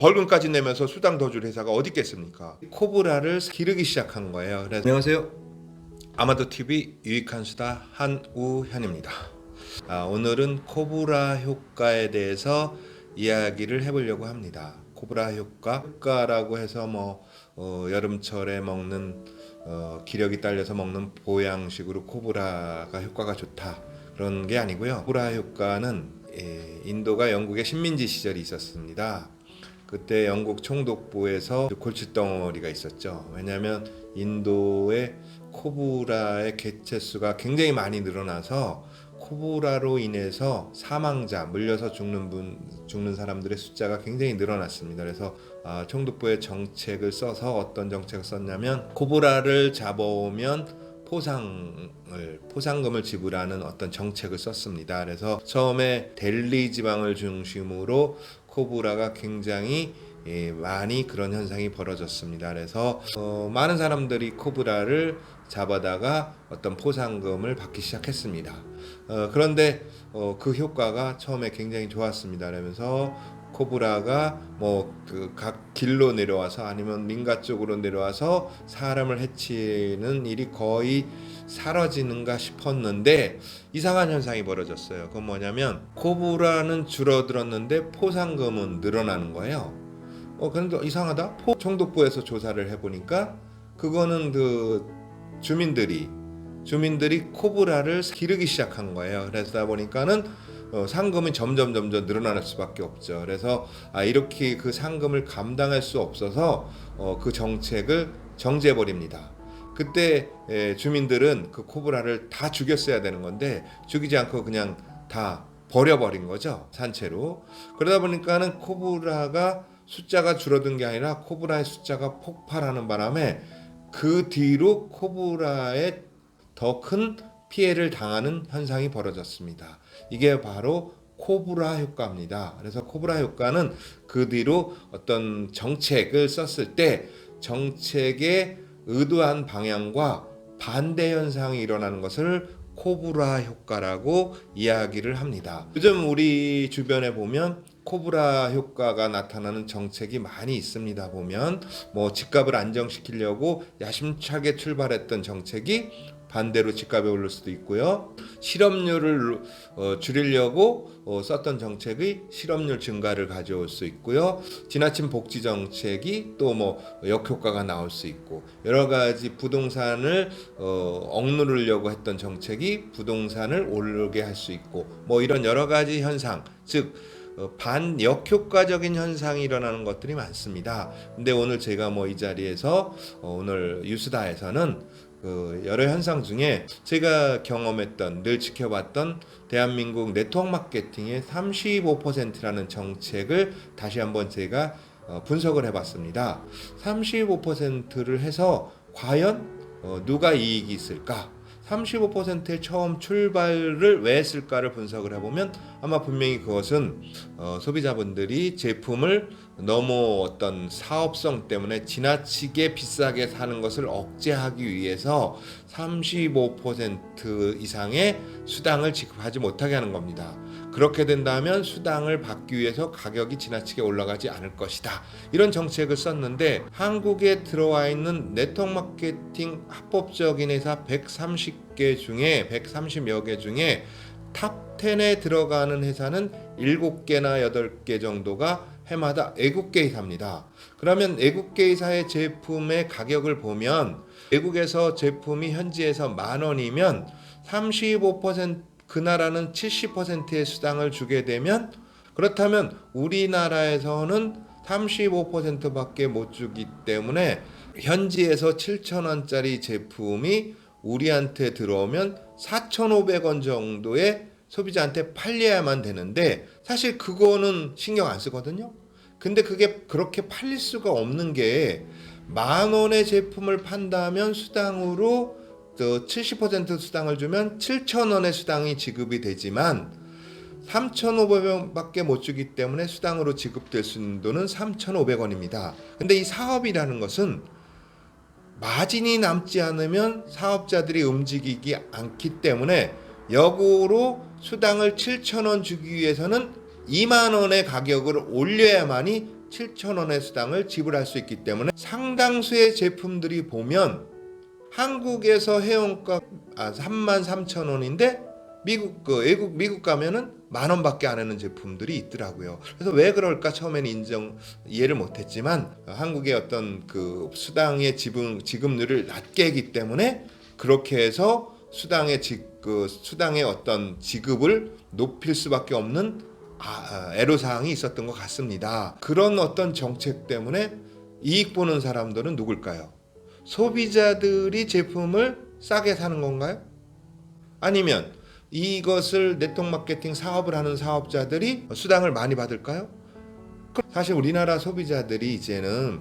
벌금까지 내면서 수당 더 줄 회사가 어디 있겠습니까? 코브라를 기르기 시작한 거예요. 그래서 안녕하세요. 아마도TV 유익한 수다 한우현입니다. 오늘은 코브라 효과에 대해서 이야기를 해보려고 합니다. 코브라 효과라고 해서 여름철에 먹는 기력이 딸려서 먹는 보양식으로 코브라가 효과가 좋다 그런 게 아니고요. 코브라 효과는 인도가 영국의 식민지 시절이 있었습니다. 그때 영국 총독부에서 골칫덩어리가 있었죠. 왜냐하면 인도의 코브라의 개체수가 굉장히 많이 늘어나서 코브라로 인해서 사망자, 물려서 죽는 사람들의 숫자가 굉장히 늘어났습니다. 그래서 총독부의 정책을 써서 어떤 정책을 썼냐면 코브라를 잡아오면 포상금을 지불하는 어떤 정책을 썼습니다. 그래서 처음에 델리 지방을 중심으로 코브라가 굉장히 많이 그런 현상이 벌어졌습니다. 그래서 많은 사람들이 코브라를 잡아다가 어떤 포상금을 받기 시작했습니다. 그런데 그 효과가 처음에 굉장히 좋았습니다. 그러면서 코브라가 각 길로 내려와서 아니면 민가 쪽으로 내려와서 사람을 해치는 일이 거의 사라지는가 싶었는데 이상한 현상이 벌어졌어요. 그건 뭐냐면 코브라는 줄어들었는데 포상금은 늘어나는 거예요. 그런데 이상하다. 총독부에서 조사를 해보니까 그거는 주민들이 코브라를 기르기 시작한 거예요. 그러다 보니까는 상금이 점점 늘어날 수밖에 없죠. 그래서 이렇게 그 상금을 감당할 수 없어서 그 정책을 정지해 버립니다. 그때 주민들은 그 코브라를 다 죽였어야 되는 건데 죽이지 않고 그냥 다 버려버린 거죠. 산채로. 그러다 보니까는 코브라가 숫자가 줄어든 게 아니라 코브라의 숫자가 폭발하는 바람에 그 뒤로 코브라에 더 큰 피해를 당하는 현상이 벌어졌습니다. 이게 바로 코브라 효과입니다. 그래서 코브라 효과는 그 뒤로 어떤 정책을 썼을 때 정책의 의도한 방향과 반대 현상이 일어나는 것을 코브라 효과라고 이야기를 합니다. 요즘 우리 주변에 보면 코브라 효과가 나타나는 정책이 많이 있습니다. 보면 집값을 안정시키려고 야심차게 출발했던 정책이 반대로 집값이 오를 수도 있고요. 실업률을 줄이려고 썼던 정책이 실업률 증가를 가져올 수 있고요. 지나친 복지 정책이 또 역효과가 나올 수 있고, 여러 가지 부동산을 억누르려고 했던 정책이 부동산을 오르게 할 수 있고, 이런 여러 가지 현상, 즉 반역효과적인 현상이 일어나는 것들이 많습니다. 근데 오늘 제가 이 자리에서 오늘 유스다에서는 여러 현상 중에 제가 경험했던, 늘 지켜봤던 대한민국 네트워크 마케팅의 35%라는 정책을 다시 한번 제가 분석을 해봤습니다. 35%를 해서 과연 누가 이익이 있을까? 35%의 처음 출발을 왜 했을까를 분석을 해보면 아마 분명히 그것은 소비자분들이 제품을 너무 어떤 사업성 때문에 지나치게 비싸게 사는 것을 억제하기 위해서 35% 이상의 수당을 지급하지 못하게 하는 겁니다. 그렇게 된다면 수당을 받기 위해서 가격이 지나치게 올라가지 않을 것이다. 이런 정책을 썼는데 한국에 들어와 있는 네트워크 마케팅 합법적인 회사 130개 중에 130여 개 중에 탑 10에 들어가는 회사는 7개나 8개 정도가 해마다 외국계 회사입니다. 그러면 외국계 회사의 제품의 가격을 보면 외국에서 제품이 현지에서 10,000원이면 35% 그 나라는 70%의 수당을 주게 되면, 그렇다면 우리나라에서는 35%밖에 못 주기 때문에 현지에서 7,000원짜리 제품이 우리한테 들어오면 4,500원 정도의 소비자한테 팔려야만 되는데 사실 그거는 신경 안 쓰거든요. 근데 그게 그렇게 팔릴 수가 없는 게 10,000원의 제품을 판다면 수당으로 70% 수당을 주면 7,000원의 수당이 지급이 되지만 3,500원밖에 못 주기 때문에 수당으로 지급될 수 있는 돈은 3,500원입니다. 근데 이 사업이라는 것은 마진이 남지 않으면 사업자들이 움직이기 않기 때문에 역으로 수당을 7,000원 주기 위해서는 20,000원의 가격을 올려야만이 7,000원의 수당을 지불할 수 있기 때문에 상당수의 제품들이 보면 한국에서 해온가 33,000원인데 미국 가면은 10,000원밖에 안 하는 제품들이 있더라고요. 그래서 왜 그럴까 처음에는 이해를 못했지만 한국의 어떤 그 수당의 지급률을 낮게 하기 때문에 그렇게 해서 수당의 어떤 지급을 높일 수밖에 없는 애로사항이 있었던 것 같습니다. 그런 어떤 정책 때문에 이익 보는 사람들은 누굴까요? 소비자들이 제품을 싸게 사는 건가요? 아니면 이것을 네트워크 마케팅 사업을 하는 사업자들이 수당을 많이 받을까요? 사실 우리나라 소비자들이 이제는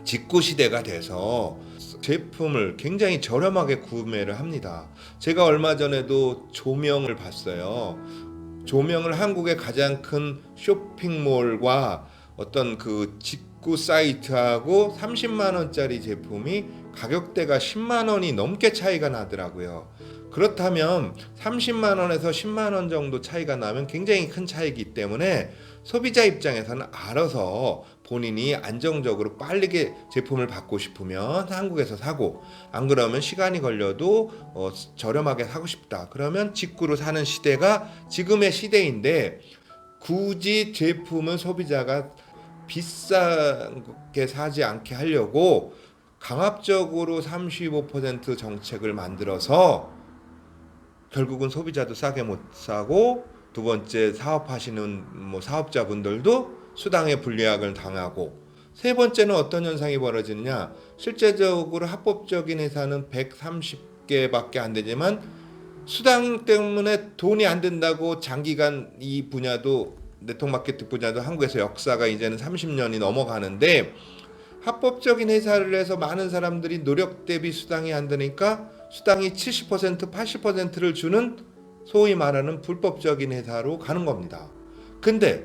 직구 시대가 돼서 제품을 굉장히 저렴하게 구매를 합니다. 제가 얼마 전에도 조명을 봤어요. 조명을 한국의 가장 큰 쇼핑몰과 어떤 그 직구 사이트하고 30만 원짜리 제품이 가격대가 10만 원이 넘게 차이가 나더라고요. 그렇다면 30만 원에서 10만 원 정도 차이가 나면 굉장히 큰 차이이기 때문에 소비자 입장에서는 알아서 본인이 안정적으로 빠르게 제품을 받고 싶으면 한국에서 사고, 안 그러면 시간이 걸려도 저렴하게 사고 싶다. 그러면 직구로 사는 시대가 지금의 시대인데, 굳이 제품은 소비자가 비싸게 사지 않게 하려고 강압적으로 35% 정책을 만들어서 결국은 소비자도 싸게 못 사고, 두 번째 사업하시는 사업자분들도 수당의 불이익을 당하고, 세 번째는 어떤 현상이 벌어지느냐, 실제적으로 합법적인 회사는 130개밖에 안 되지만 수당 때문에 돈이 안 된다고 장기간 이 분야도, 네트워크 마케팅 분야도 한국에서 역사가 이제는 30년이 넘어가는데, 합법적인 회사를 해서 많은 사람들이 노력 대비 수당이 안 되니까 수당이 70%, 80%를 주는 소위 말하는 불법적인 회사로 가는 겁니다. 근데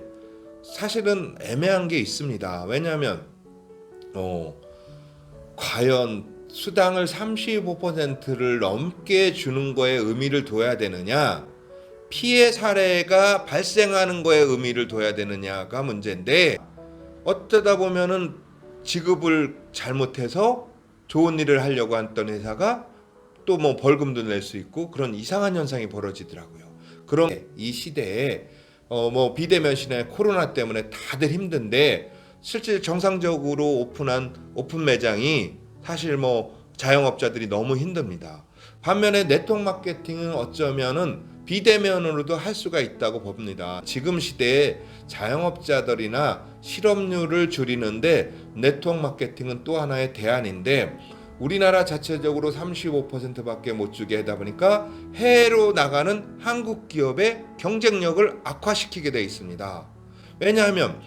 사실은 애매한 게 있습니다. 왜냐하면 과연 수당을 35%를 넘게 주는 거에 의미를 둬야 되느냐, 피해 사례가 발생하는 거에 의미를 둬야 되느냐가 문제인데, 어쩌다 보면은 지급을 잘못해서 좋은 일을 하려고 했던 회사가 또 벌금도 낼 수 있고, 그런 이상한 현상이 벌어지더라고요. 그런 이 시대에 비대면 시대 코로나 때문에 다들 힘든데, 실제 정상적으로 오픈 매장이 사실 자영업자들이 너무 힘듭니다. 반면에 네트워크 마케팅은 어쩌면은 비대면으로도 할 수가 있다고 봅니다. 지금 시대에 자영업자들이나 실업률을 줄이는데 네트워크 마케팅은 또 하나의 대안인데, 우리나라 자체적으로 35%밖에 못 주게 하다 보니까 해외로 나가는 한국 기업의 경쟁력을 악화시키게 돼 있습니다. 왜냐하면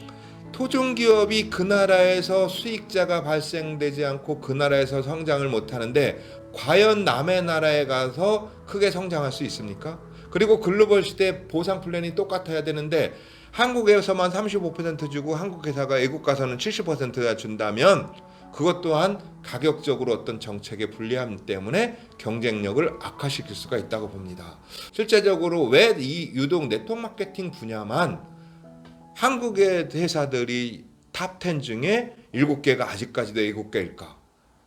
토종 기업이 그 나라에서 수익자가 발생되지 않고 그 나라에서 성장을 못 하는데, 과연 남의 나라에 가서 크게 성장할 수 있습니까? 그리고 글로벌 시대 보상 플랜이 똑같아야 되는데, 한국에서만 35% 주고 한국 회사가 외국 가서는 70%가 준다면, 그것 또한 가격적으로 어떤 정책의 불리함 때문에 경쟁력을 악화시킬 수가 있다고 봅니다. 실제적으로 왜 이 유독 네트워크 마케팅 분야만 한국의 회사들이 탑 10 중에 7개가 아직까지도 7개일까?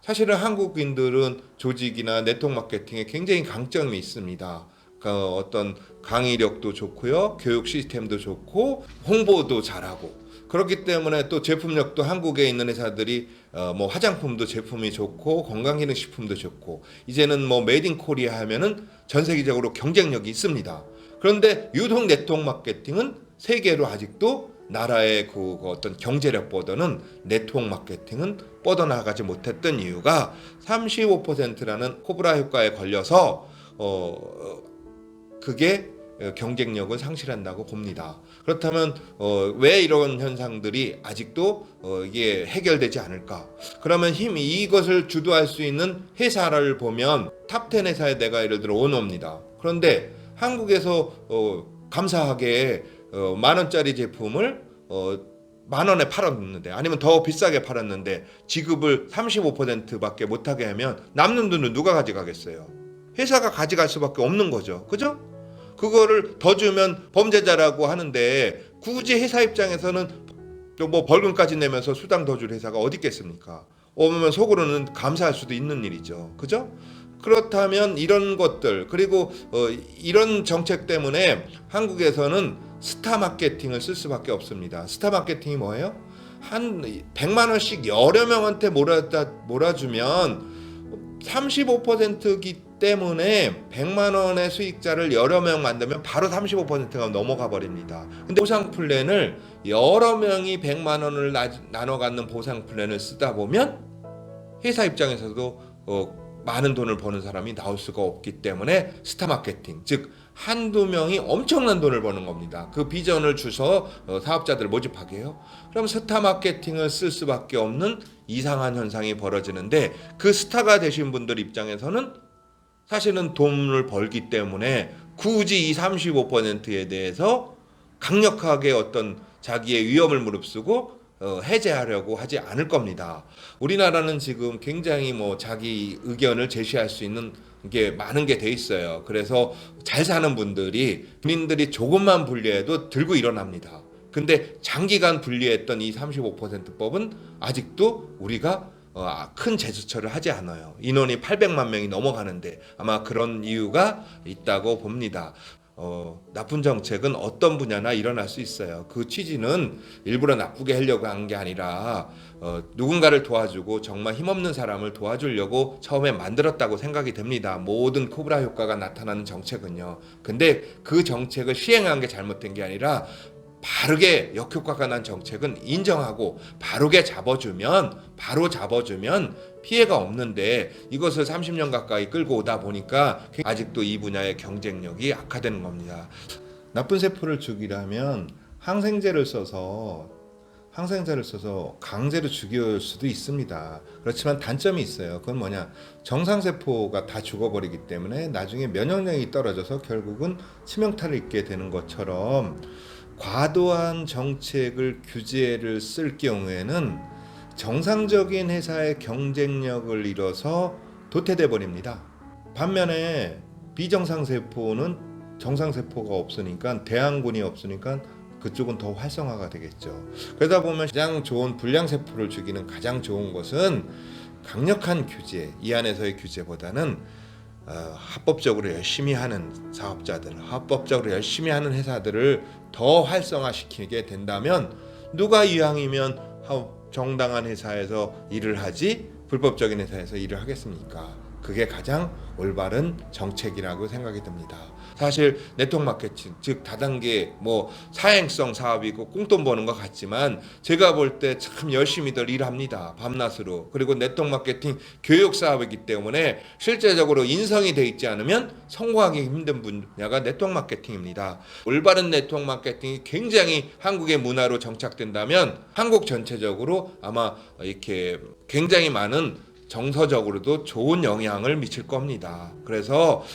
사실은 한국인들은 조직이나 네트워크 마케팅에 굉장히 강점이 있습니다. 어떤 강의력도 좋고요, 교육 시스템도 좋고, 홍보도 잘하고, 그렇기 때문에 또 제품력도 한국에 있는 회사들이 화장품도 제품이 좋고, 건강기능식품도 좋고, 이제는 메이드 인 코리아 하면은 전 세계적으로 경쟁력이 있습니다. 그런데 유독 네트워크 마케팅은 세계로 아직도 나라의 그 어떤 경제력보다는 네트워크 마케팅은 뻗어나가지 못했던 이유가 35%라는 코브라 효과에 걸려서 그게 경쟁력을 상실한다고 봅니다. 그렇다면 왜 이런 현상들이 아직도 이게 해결되지 않을까? 그러면 이것을 주도할 수 있는 회사를 보면 탑 10 회사에 내가 예를 들어 오너입니다. 그런데 한국에서 감사하게 10,000원짜리 제품을 10,000원에 팔았는데, 아니면 더 비싸게 팔았는데 지급을 35%밖에 못하게 하면 남는 돈은 누가 가져가겠어요? 회사가 가져갈 수밖에 없는 거죠. 그죠? 그거를 더 주면 범죄자라고 하는데, 굳이 회사 입장에서는 또 뭐 벌금까지 내면서 수당 더 줄 회사가 어디 있겠습니까? 오면 속으로는 감사할 수도 있는 일이죠. 그죠? 그렇다면 이런 것들 그리고 이런 정책 때문에 한국에서는 스타 마케팅을 쓸 수밖에 없습니다. 스타 마케팅이 뭐예요? 한 100만 원씩 여러 명한테 몰아주면 35%기 때문에 100만 원의 수익자를 여러 명 만들면 바로 35%가 넘어가 버립니다. 근데 보상 플랜을 여러 명이 100만 원을 나눠 갖는 보상 플랜을 쓰다 보면 회사 입장에서도 많은 돈을 버는 사람이 나올 수가 없기 때문에 스타 마케팅, 즉 한두 명이 엄청난 돈을 버는 겁니다. 그 비전을 주서 사업자들을 모집하게 해요. 그럼 스타 마케팅을 쓸 수밖에 없는 이상한 현상이 벌어지는데, 그 스타가 되신 분들 입장에서는 사실은 돈을 벌기 때문에 굳이 이 35%에 대해서 강력하게 어떤 자기의 위험을 무릅쓰고 해제하려고 하지 않을 겁니다. 우리나라는 지금 굉장히 자기 의견을 제시할 수 있는 게 많은 게 돼 있어요. 그래서 잘 사는 분들이 국민들이 조금만 불리해도 들고 일어납니다. 근데 장기간 분리했던 이 35% 법은 아직도 우리가 큰 제스처를 하지 않아요. 인원이 800만 명이 넘어가는데 아마 그런 이유가 있다고 봅니다. 나쁜 정책은 어떤 분야나 일어날 수 있어요. 그 취지는 일부러 나쁘게 하려고 한 게 아니라 누군가를 도와주고 정말 힘없는 사람을 도와주려고 처음에 만들었다고 생각이 됩니다. 모든 코브라 효과가 나타나는 정책은요. 근데 그 정책을 시행한 게 잘못된 게 아니라 바르게 역효과가 난 정책은 인정하고 바로 잡아주면 피해가 없는데, 이것을 30년 가까이 끌고 오다 보니까 아직도 이 분야의 경쟁력이 악화되는 겁니다. 나쁜 세포를 죽이려면 항생제를 써서 강제로 죽일 수도 있습니다. 그렇지만 단점이 있어요. 그건 뭐냐? 정상세포가 다 죽어버리기 때문에 나중에 면역력이 떨어져서 결국은 치명타를 입게 되는 것처럼, 과도한 정책을 규제를 쓸 경우에는 정상적인 회사의 경쟁력을 잃어서 도태돼 버립니다. 반면에 비정상세포는 정상세포가 없으니까, 대항군이 없으니까 그쪽은 더 활성화가 되겠죠. 그러다 보면 가장 좋은 불량세포를 죽이는 가장 좋은 것은 강력한 규제, 이 안에서의 규제보다는 합법적으로 열심히 하는 사업자들, 합법적으로 열심히 하는 회사들을 더 활성화시키게 된다면, 누가 이왕이면 정당한 회사에서 일을 하지 불법적인 회사에서 일을 하겠습니까? 그게 가장 올바른 정책이라고 생각이 듭니다. 사실 네트워크 마케팅, 즉 다단계 사행성 사업이고 꽁돈 버는 것 같지만, 제가 볼 때 참 열심히들 일합니다. 밤낮으로. 그리고 네트워크 마케팅 교육 사업이기 때문에 실제적으로 인성이 돼 있지 않으면 성공하기 힘든 분야가 네트워크 마케팅입니다. 올바른 네트워크 마케팅이 굉장히 한국의 문화로 정착된다면 한국 전체적으로 아마 이렇게 굉장히 많은 정서적으로도 좋은 영향을 미칠 겁니다. 그래서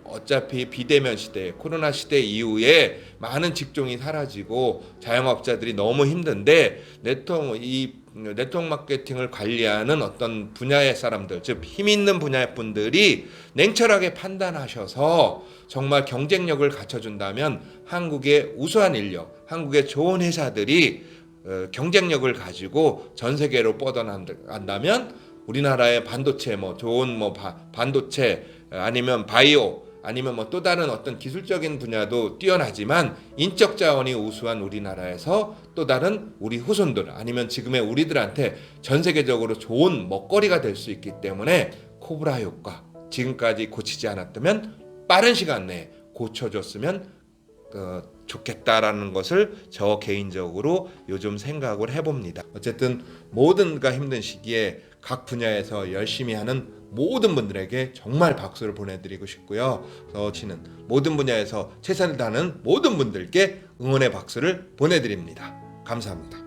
어차피 비대면 시대, 코로나 시대 이후에 많은 직종이 사라지고 자영업자들이 너무 힘든데, 네트워크 마케팅을 관리하는 어떤 분야의 사람들, 즉 힘 있는 분야의 분들이 냉철하게 판단하셔서 정말 경쟁력을 갖춰준다면 한국의 우수한 인력, 한국의 좋은 회사들이 경쟁력을 가지고 전 세계로 뻗어난다면 우리나라의 반도체, 좋은 반도체, 아니면 바이오, 아니면 또 다른 어떤 기술적인 분야도 뛰어나지만, 인적 자원이 우수한 우리나라에서 또 다른 우리 후손들, 아니면 지금의 우리들한테 전 세계적으로 좋은 먹거리가 될 수 있기 때문에 코브라 효과, 지금까지 고치지 않았다면 빠른 시간 내에 고쳐줬으면 좋겠다라는 것을 저 개인적으로 요즘 생각을 해봅니다. 어쨌든 모든가 힘든 시기에 각 분야에서 열심히 하는 모든 분들에게 정말 박수를 보내드리고 싶고요. 저는 모든 분야에서 최선을 다하는 모든 분들께 응원의 박수를 보내드립니다. 감사합니다.